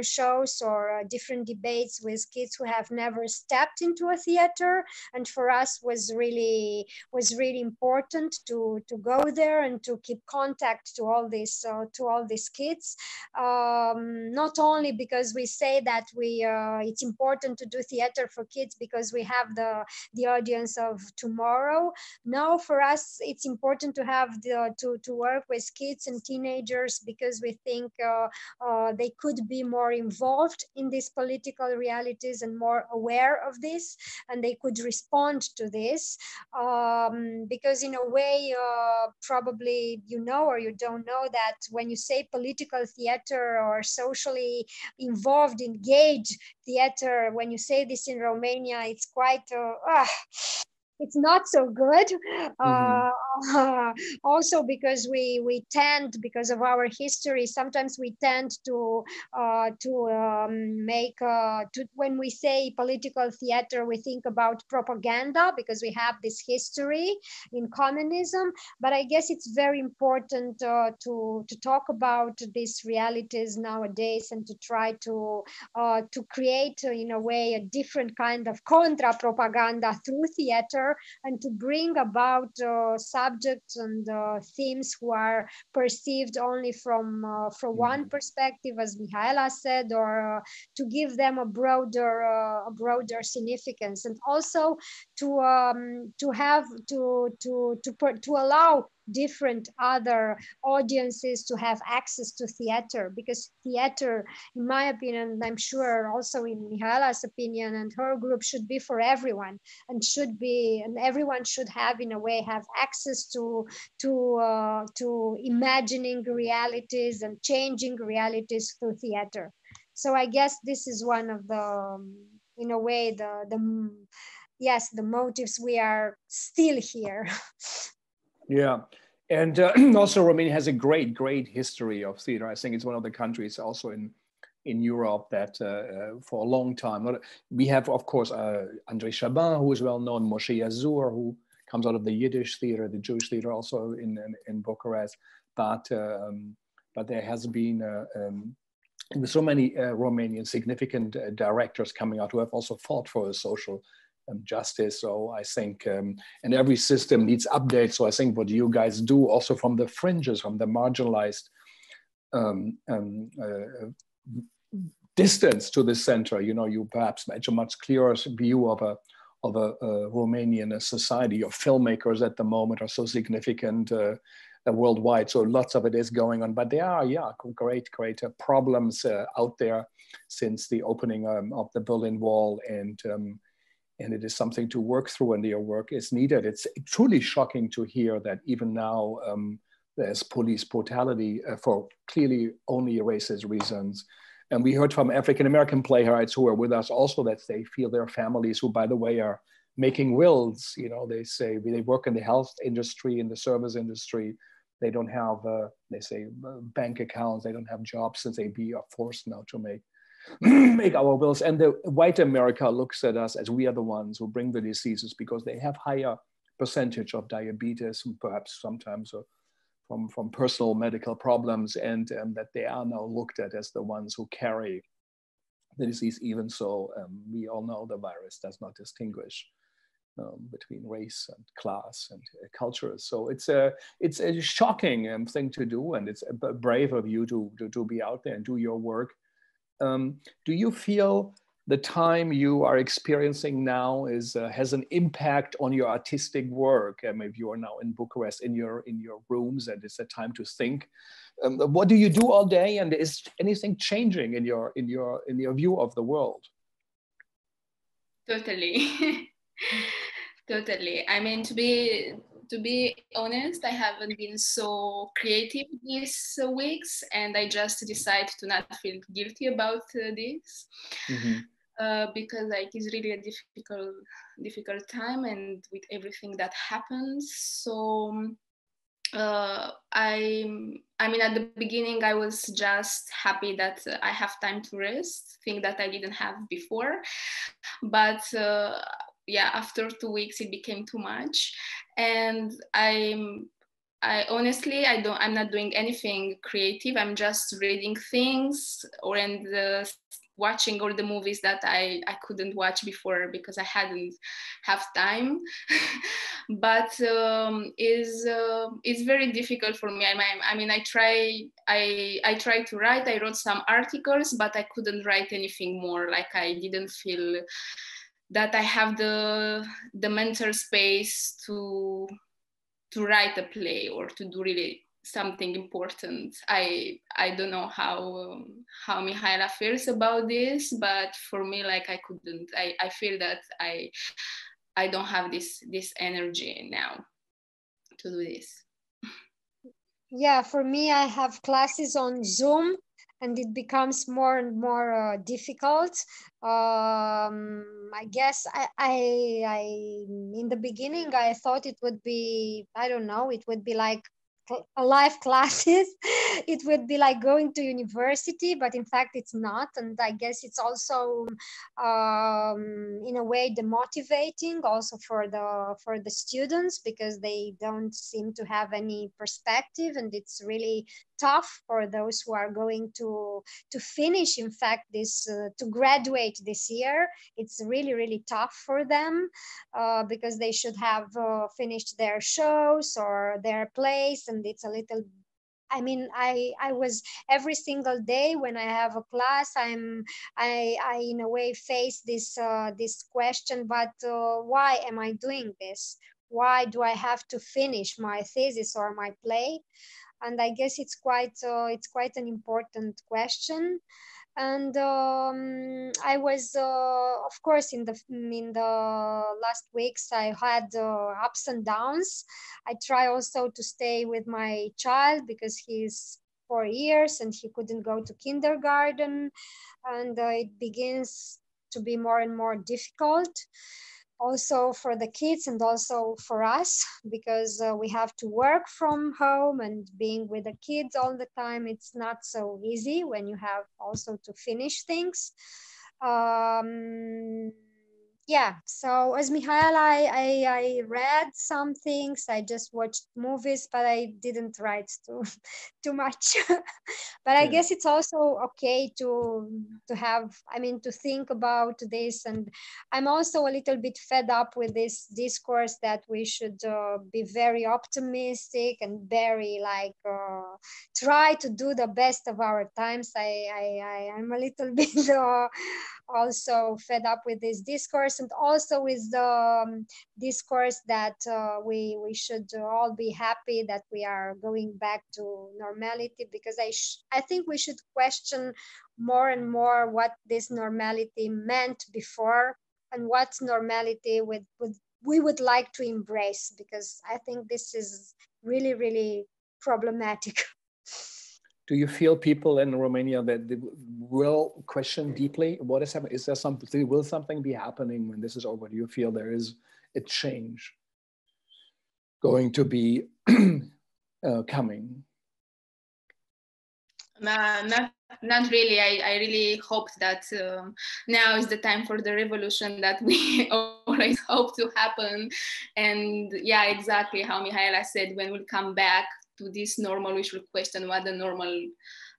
shows, or different debates with kids who have never stepped into a theater. And for us was really important to go there and to keep contact to all these kids, not only because we say that it's important to do theater for kids because we have the audience of tomorrow. No, for us it's important to have to work with kids and teenagers, because we think they could be more involved in these political realities and more aware of this, and they could respond to this, because in a way, probably you know or you don't know that when you say political theater or socially involved, engaged theater, when you say this in Romania, it's quite it's not so good. Also because we tend, because of our history, sometimes we tend to when we say political theater, we think about propaganda because we have this history in communism. But I guess it's very important to talk about these realities nowadays and to try to create in a way a different kind of contra propaganda through theater, and to bring about subjects and themes who are perceived only from one perspective, as Mihaela said, or to give them a broader significance, and also to allow different other audiences to have access to theater, because theater, in my opinion, and I'm sure also in Mihaela's opinion and her group, should be for everyone, and everyone should have, in a way, have access to imagining realities and changing realities through theater. So I guess this is one of the, in a way, the motives we are still here. Yeah, and also Romania has a great history of theater. I think it's one of the countries also in Europe that for a long time, we have, of course, Andrei Chabin, who is well known, Moshe Yazur, who comes out of the Yiddish theater, the Jewish theater, also in Bucharest. But there has been so many Romanian significant directors coming out who have also fought for a social justice. So I think, and every system needs updates. So I think what you guys do also from the fringes, from the marginalized distance to the center, you perhaps match a much clearer view of a Romanian society. Your filmmakers at the moment are so significant worldwide, so lots of it is going on. But there are, great problems out there since the opening of the Berlin Wall, and it is something to work through, and your work is needed. It's truly shocking to hear that even now there's police brutality for clearly only racist reasons. And we heard from African-American playwrights who are with us also that they feel their families, who, by the way, are making wills. They say they work in the health industry, in the service industry. They don't have, they say, bank accounts. They don't have jobs, since they are forced now to make our wills. And the white America looks at us as we are the ones who bring the diseases, because they have higher percentage of diabetes, and perhaps sometimes from personal medical problems, and that they are now looked at as the ones who carry the disease. Even so, we all know the virus does not distinguish between race and class and culture. So it's a shocking thing to do, and it's brave of you to be out there and do your work. Do you feel the time you are experiencing now has an impact on your artistic work? If you are now in Bucharest, in your rooms, and it's a time to think. What do you do all day, and is anything changing in your view of the world? Totally. Totally. I mean, to be honest, I haven't been so creative these weeks, and I just decided to not feel guilty about this. Because it's really a difficult time, and with everything that happens. So I mean, at the beginning, I was just happy that I have time to rest, thing that I didn't have before. But after 2 weeks, it became too much, and I'm not doing anything creative. I'm just reading things and watching all the movies that I couldn't watch before because I hadn't have time. But it's very difficult for me. I mean, I tried to write. I wrote some articles, but I couldn't write anything more. Like, I didn't feel that I have the mental space to write a play or to do really something important. I don't know how Mihaela feels about this, but for me, like, I couldn't. I feel that I don't have this energy now to do this. Yeah, for me, I have classes on Zoom, and it becomes more and more difficult. I guess I in the beginning I thought it would be, I don't know, it would be like live classes. It would be like going to university, but in fact it's not. And I guess it's also in a way demotivating also for the students, because they don't seem to have any perspective, and it's really tough for those who are going to finish, in fact, this to graduate this year. It's really tough for them, because they should have finished their shows or their plays, and it's a little, I mean, I was every single day when I have a class, I in a way face this this question, but why am I doing this? Why do I have to finish my thesis or my play? And I guess it's quite an important question. And I was, of course, in the last weeks I had ups and downs. I try also to stay with my child because he's 4 years and he couldn't go to kindergarten, and it begins to be more and more difficult, also for the kids and also for us, because we have to work from home, and being with the kids all the time, it's not so easy when you have also to finish things. Yeah, so as Mihaela, I read some things, I just watched movies, but I didn't write too much. But I guess it's also okay to have, I mean, to think about this. And I'm also a little bit fed up with this discourse that we should be very optimistic and very like try to do the best of our times. I'm a little bit also fed up with this discourse, and also with the discourse that we should all be happy that we are going back to normality, because I think we should question more and more what this normality meant before, and what normality we would like to embrace, because I think this is really problematic. Do you feel people in Romania that they will question deeply what is happening? Is there something, will something be happening when this is over? Do you feel there is a change going to be coming? Not really. I really hope that now is the time for the revolution that we always hope to happen. And yeah, exactly how Mihaela said, when we'll come back to this normal, we should question what the normal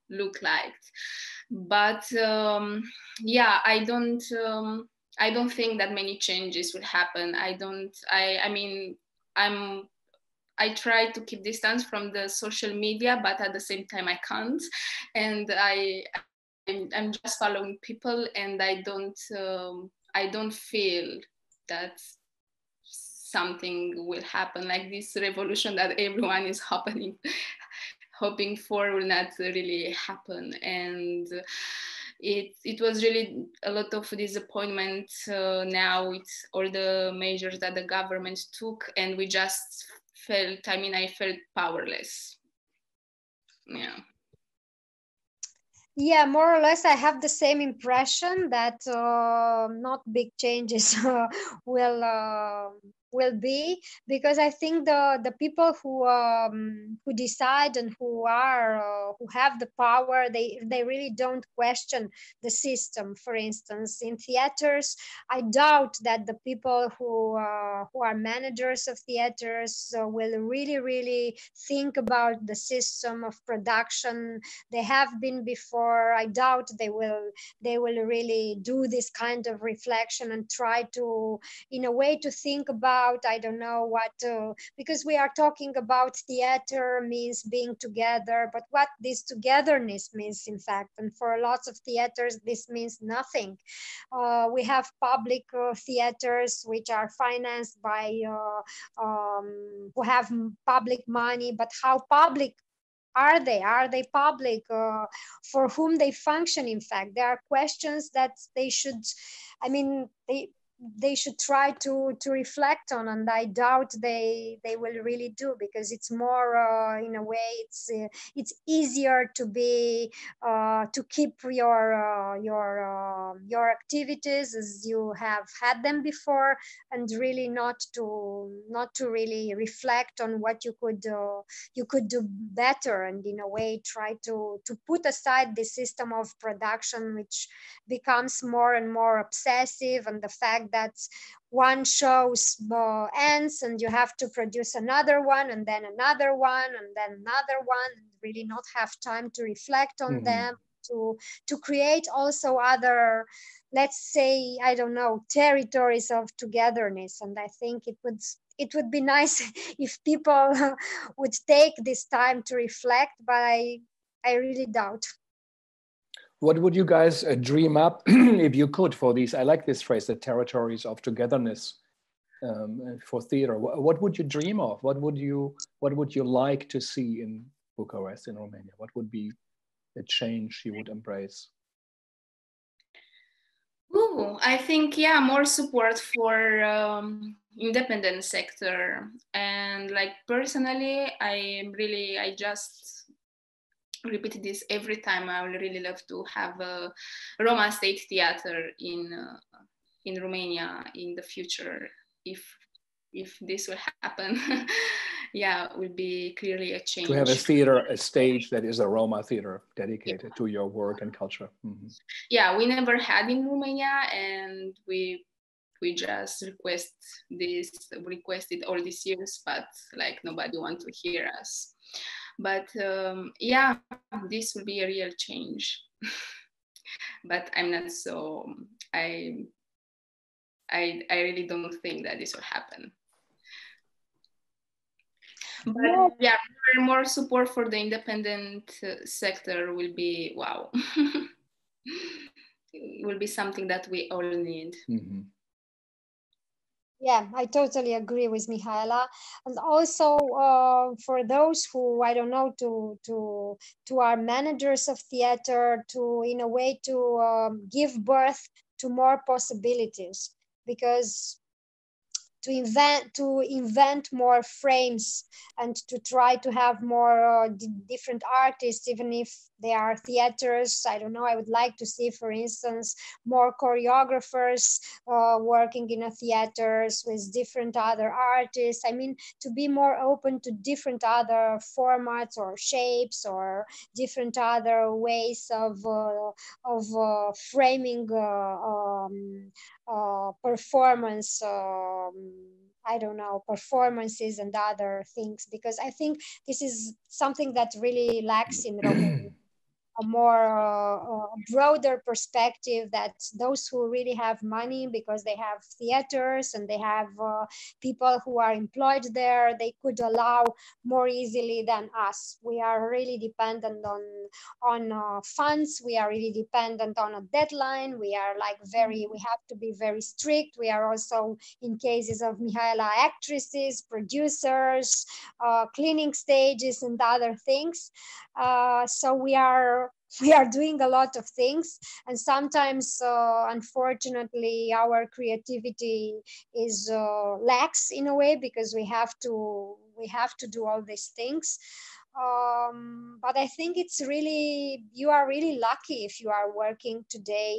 look like. But yeah, I don't think that many changes will happen. I mean, I try to keep distance from the social media, but at the same time I can't, and I'm just following people, and I don't feel that something will happen, like this revolution that everyone is hoping for will not really happen. And it was really a lot of disappointment now with all the measures that the government took, and we just I felt powerless. Yeah, more or less, I have the same impression that not big changes will be, because I think the people who decide and who have the power, they really don't question the system. For instance, in theaters, I doubt that the people who are managers of theaters will really think about the system of production. They have been before. I doubt they will really do this kind of reflection and try to, in a way, to think about, I don't know what, because we are talking about theater means being together, but what this togetherness means, in fact, and for lots of theaters, this means nothing. We have public theaters which are financed by, who have public money, but how public are they? Are they public? For whom they function? In fact, there are questions that they should, I mean, they should try to reflect on, and I doubt they will really do, because it's more in a way it's easier to be to keep your activities as you have had them before, and really not to really reflect on what you could do better, and in a way try to put aside the system of production, which becomes more and more obsessive, and the fact that one show ends and you have to produce another one, and then another one, and then another one, and really not have time to reflect on them, to create also other, let's say, I don't know, territories of togetherness. And I think it would be nice if people would take this time to reflect, but I really doubt. What would you guys dream up if you could for these? I like this phrase, the territories of togetherness for theater. What would you dream of? What would you like to see in Bucharest, in Romania? What would be a change you would embrace? Ooh, I think, yeah, more support for independent sector. And like personally, I just repeat this every time. I would really love to have a Roma State Theatre in Romania in the future. If this will happen, yeah, it will be clearly a change. To have a theater, a stage that is a Roma theater dedicated to your work and culture. Yeah, we never had in Romania, and we just requested all these years, but like nobody wants to hear us. But yeah, this will be a real change. But I'm not so, I really don't think that this will happen. But yeah, more support for the independent sector will be, wow. It will be something that we all need. Yeah, I totally agree with Mihaela. And also for those who, I don't know, to our managers of theater, to in a way to give birth to more possibilities, because to invent more frames and to try to have more different artists, even if they are theaters. I don't know, I would like to see, for instance, more choreographers working in a theaters with different other artists. I mean, to be more open to different other formats or shapes or different other ways of framing performance, I don't know, performances and other things, because I think this is something that really lacks in Romania. A more broader perspective, that those who really have money because they have theaters and they have people who are employed there, they could allow more easily than us. We are really dependent on funds. We are really dependent on a deadline. We are like we have to be very strict. We are also, in cases of Mihaela, actresses, producers, cleaning stages and other things. So we are doing a lot of things, and sometimes unfortunately our creativity is lacks in a way, because we have to do all these things. But I think you are really lucky if you are working today,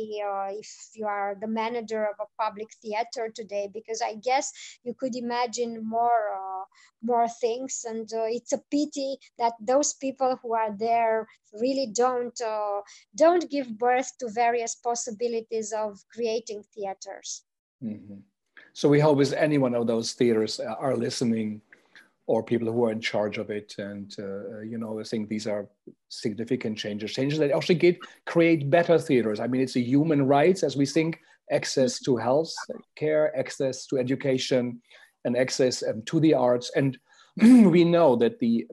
if you are the manager of a public theater today, because I guess you could imagine more things, and it's a pity that those people who are there really don't give birth to various possibilities of creating theaters. So we hope if any one of those theaters are listening, or people who are in charge of it, and I think these are significant changes that actually create better theaters. I mean, it's a human rights, as we think, access to health care, access to education, and access to the arts. And we know that the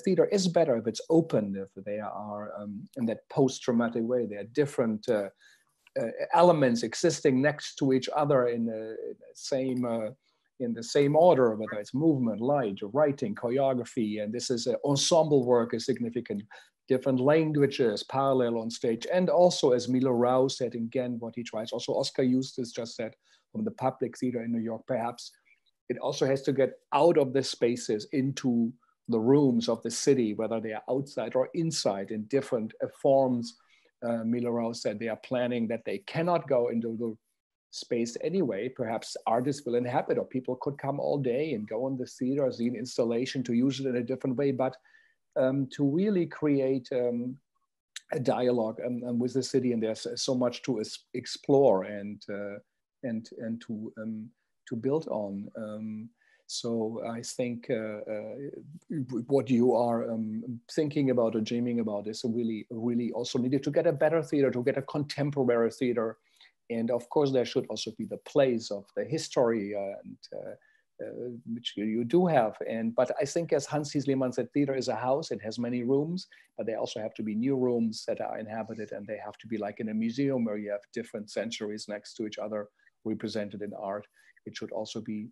theater is better if it's open, if they are in that post-traumatic way. There are different elements existing next to each other in the same order, whether it's movement, light, writing, choreography, and this is ensemble work is significant. Different languages parallel on stage, and also, as Milo Rao said again, what he tries. Also, Oscar Eustace just said, from the public theater in New York, perhaps it also has to get out of the spaces into the rooms of the city, whether they are outside or inside in different forms. Millerau said they are planning that they cannot go into the space anyway. Perhaps artists will inhabit, or people could come all day and go in the theater, see an installation, to use it in a different way, but to really create a dialogue with the city, and there's so much to explore and to build on. So I think what you are thinking about or dreaming about is really also needed to get a better theater, to get a contemporary theater. And of course, there should also be the plays of the history, which you do have. But I think, as Hans Lehmann said, theater is a house. It has many rooms, but they also have to be new rooms that are inhabited, and they have to be like in a museum where you have different centuries next to each other represented in art. It should also be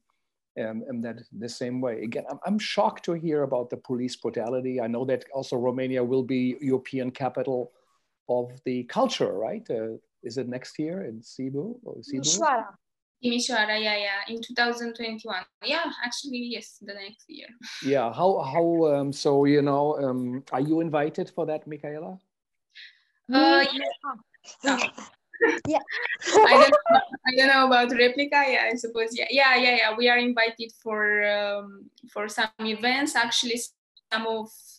and that the same way. Again, I'm shocked to hear about the police brutality. I know that also Romania will be European capital of the culture, right? Is it next year in Cebu? Timișoara, yeah, in 2021. Yeah, actually, yes, the next year. Yeah, how so, you know, are you invited for that, Mihaela? Yeah. Yeah. I don't know about replica. Yeah, I suppose. Yeah. We are invited for some events. Actually,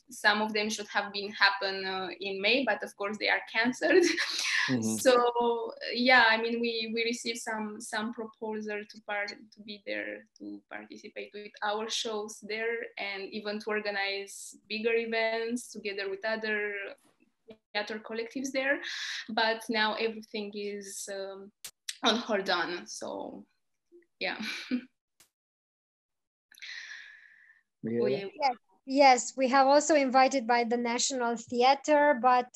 some of them should have been happen in May, but of course they are cancelled. Mm-hmm. So yeah, I mean, we received some proposal to be there, to participate with our shows there, and even to organize bigger events together with other theater collectives there. But now everything is on hold on. So yeah. Yeah. Yes, we have also invited by the National Theatre, but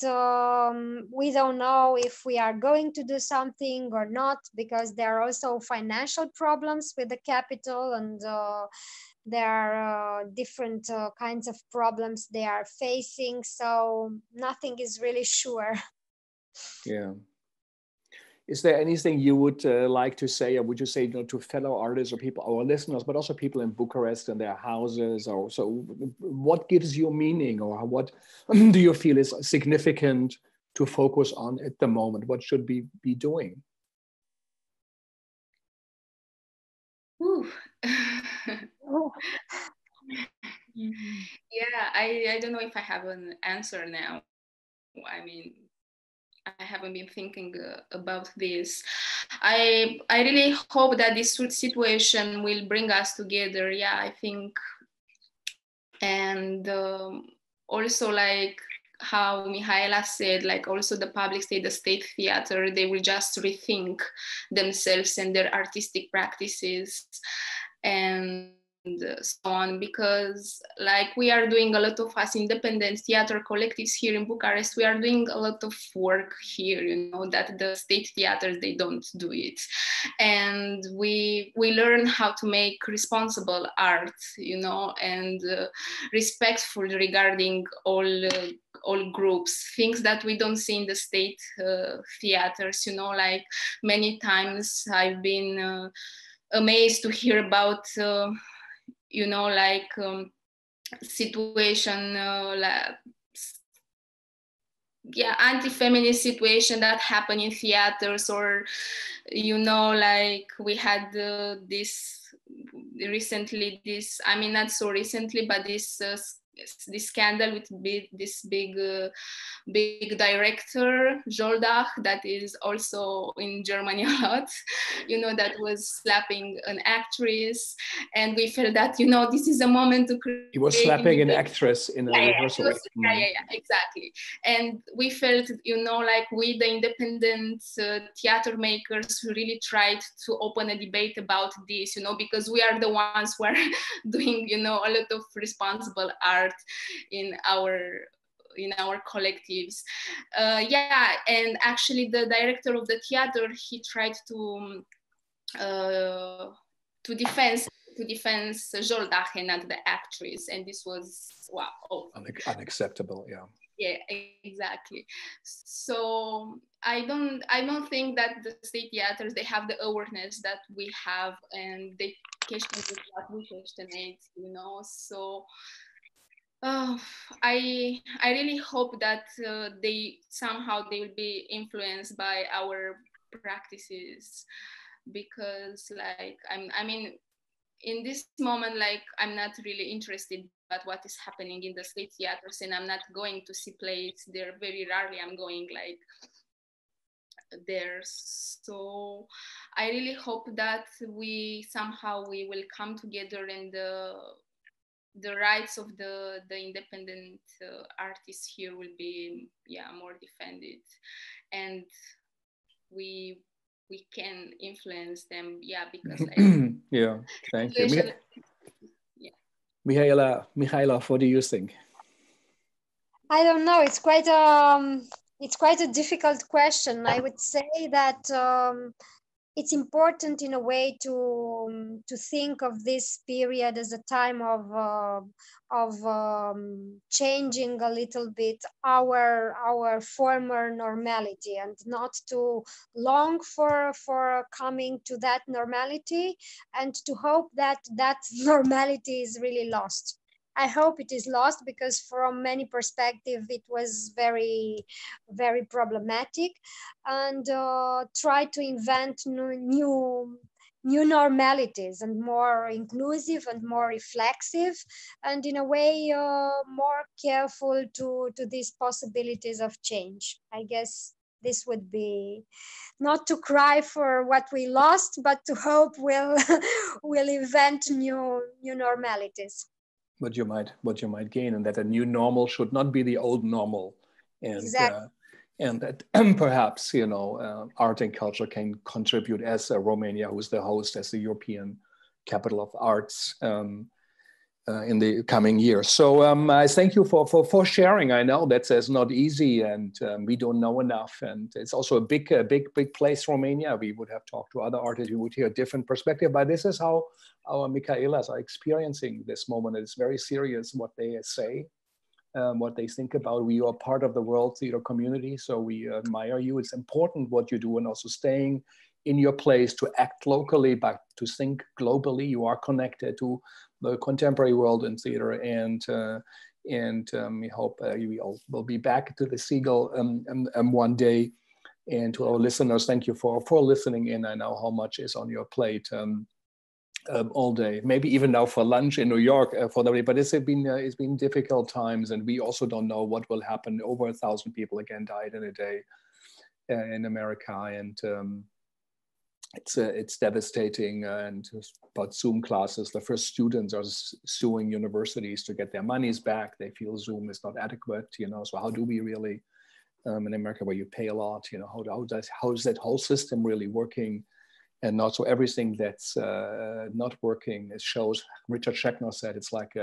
we don't know if we are going to do something or not, because there are also financial problems with the capital, and there are different kinds of problems they are facing. So nothing is really sure. Yeah. Is there anything you would like to say, or would you say, you know, to fellow artists or people, our listeners, but also people in Bucharest and their houses, or so? What gives you meaning, or what do you feel is significant to focus on at the moment? What should we be doing? Yeah, I don't know if I have an answer now. I mean, I haven't been thinking about this. I really hope that this situation will bring us together. Yeah, I think. And also, like how Mihaela said, like also the public state, the state theater, they will just rethink themselves and their artistic practices and so on, because like we are doing a lot of us independent theater collectives here in Bucharest, we are doing a lot of work here, you know, that the state theaters, they don't do it. And we learn how to make responsible art, you know, and respectful regarding all groups, things that we don't see in the state theaters, you know. Like many times I've been amazed to hear about you know, like situation like anti-feminist situation that happen in theaters, or you know, like we had this recently, this, I mean not so recently, but this scandal with this big director Gilder, that is also in Germany a lot, you know, that was slapping an actress, and we felt that, you know, this is a moment to create. He was slapping an actress in a rehearsal. Yeah, exactly. And we felt, you know, like we, the independent theater makers, who really tried to open a debate about this, you know, because we are the ones who are doing, you know, a lot of responsible art in our collectives. And actually the director of the theater, he tried to defend Zsolda and not the actress, and this was wow, unacceptable. Yeah. Yeah, exactly. So I don't think that the state theaters, they have the awareness that we have, and they question what we questionate, you know. So I really hope that they will be influenced by our practices, because like I mean, in this moment, like I'm not really interested about what is happening in the state theaters, and I'm not going to see plays there. Very rarely I'm going like there. So I really hope that we will come together, and the rights of the independent artists here will be more defended, and we can influence them, because like yeah, thank you. Yeah. Mihaela, what do you think? I don't know. It's quite a difficult question. I would say that it's important in a way to think of this period as a time of changing a little bit our former normality, and not to long for coming to that normality, and to hope that that normality is really lost. I hope it is lost, because from many perspectives it was very, very problematic, and try to invent new normalities, and more inclusive and more reflexive, and in a way more careful to these possibilities of change. I guess this would be not to cry for what we lost, but to hope we'll invent new normalities. What you might gain, and that a new normal should not be the old normal, and Exactly. And that perhaps art and culture can contribute, as Romania, who's the host, as the European capital of arts in the coming years. So I thank you for sharing. I know that's not easy, and we don't know enough, and it's also a big place, Romania. We would have talked to other artists, we would hear a different perspective, but this is how our Michaelas are experiencing this moment. It's very serious what they say, what they think about. We are part of the world theater community, so we admire you. It's important what you do, and also staying in your place to act locally, but to think globally. You are connected to the contemporary world in theater, and we hope we all will be back to the Segal one day. And to our listeners, thank you for listening in. I know how much is on your plate all day, maybe even now for lunch in New York for the day. But it's been difficult times, and we also don't know what will happen. Over 1,000 people again died in a day in America, and it's devastating. And about Zoom classes, the first students are suing universities to get their monies back. They feel Zoom is not adequate, So how do we really, in America, where you pay a lot, how is that whole system really working? And also everything that's not working, it shows. Richard Schechner said it's like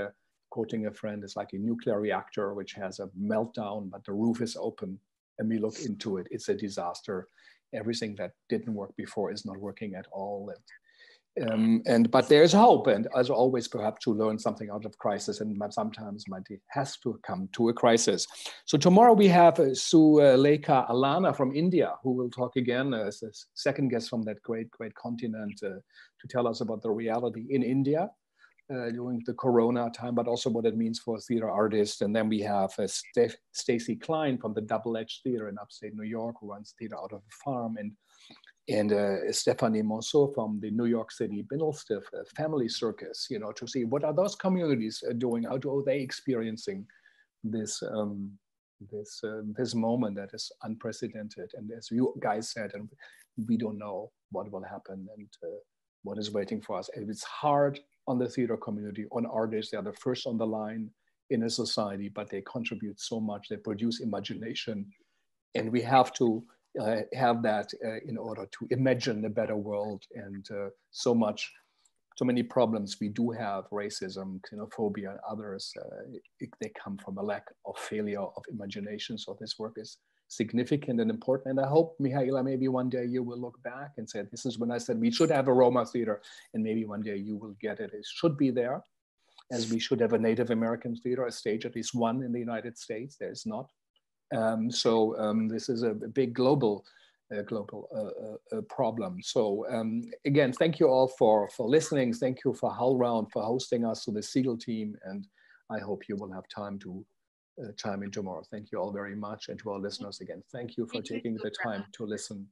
quoting a friend, it's like a nuclear reactor which has a meltdown, but the roof is open, and we look into it. It's a disaster. Everything that didn't work before is not working at all. But there's hope, and as always, perhaps to learn something out of crisis, and sometimes it has to come to a crisis. So tomorrow we have Sulekha Alana from India, who will talk again as the second guest from that great continent to tell us about the reality in India during the Corona time, but also what it means for theater artists. And then we have Stacy Klein from the Double Edge Theater in upstate New York, who runs theater out of a farm, and Stephanie Monceau from the New York City Bindlestiff Family Circus, to see what are those communities doing, how are they experiencing this this moment that is unprecedented. And as you guys said, and we don't know what will happen and what is waiting for us. And it's hard on the theater community, on artists. They are the first on the line in a society, but they contribute so much. They produce imagination, and we have to have that in order to imagine a better world. And so many problems we do have, racism, xenophobia, and others, they come from a lack of failure of imagination. So this work is significant and important. And I hope, Mihaela, maybe one day you will look back and say, this is when I said we should have a Roma theater, and maybe one day you will get it. It should be there, as we should have a Native American theater, a stage, at least one in the United States. There's not. This is a big global problem. So again, thank you all for listening. Thank you for HowlRound for hosting us, to the Segal team, and I hope you will have time to chime in tomorrow. Thank you all very much, and to our listeners again, thank you for taking the time to listen.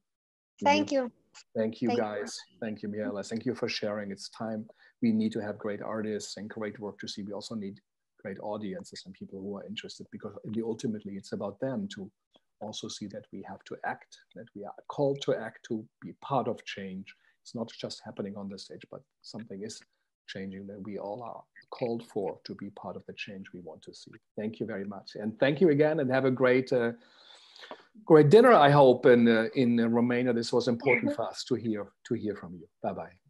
Thank you. Thank you, guys. Thank you, Mihaela. Thank you for sharing. It's time. We need to have great artists and great work to see. We also need great audiences and people who are interested, because ultimately it's about them to also see that we have to act, that we are called to act, to be part of change. It's not just happening on the stage, but something is changing that we all are called for to be part of the change we want to see. Thank you very much. And thank you again, and have a great great dinner, I hope, in Romania. This was important for us to hear from you. Bye-bye.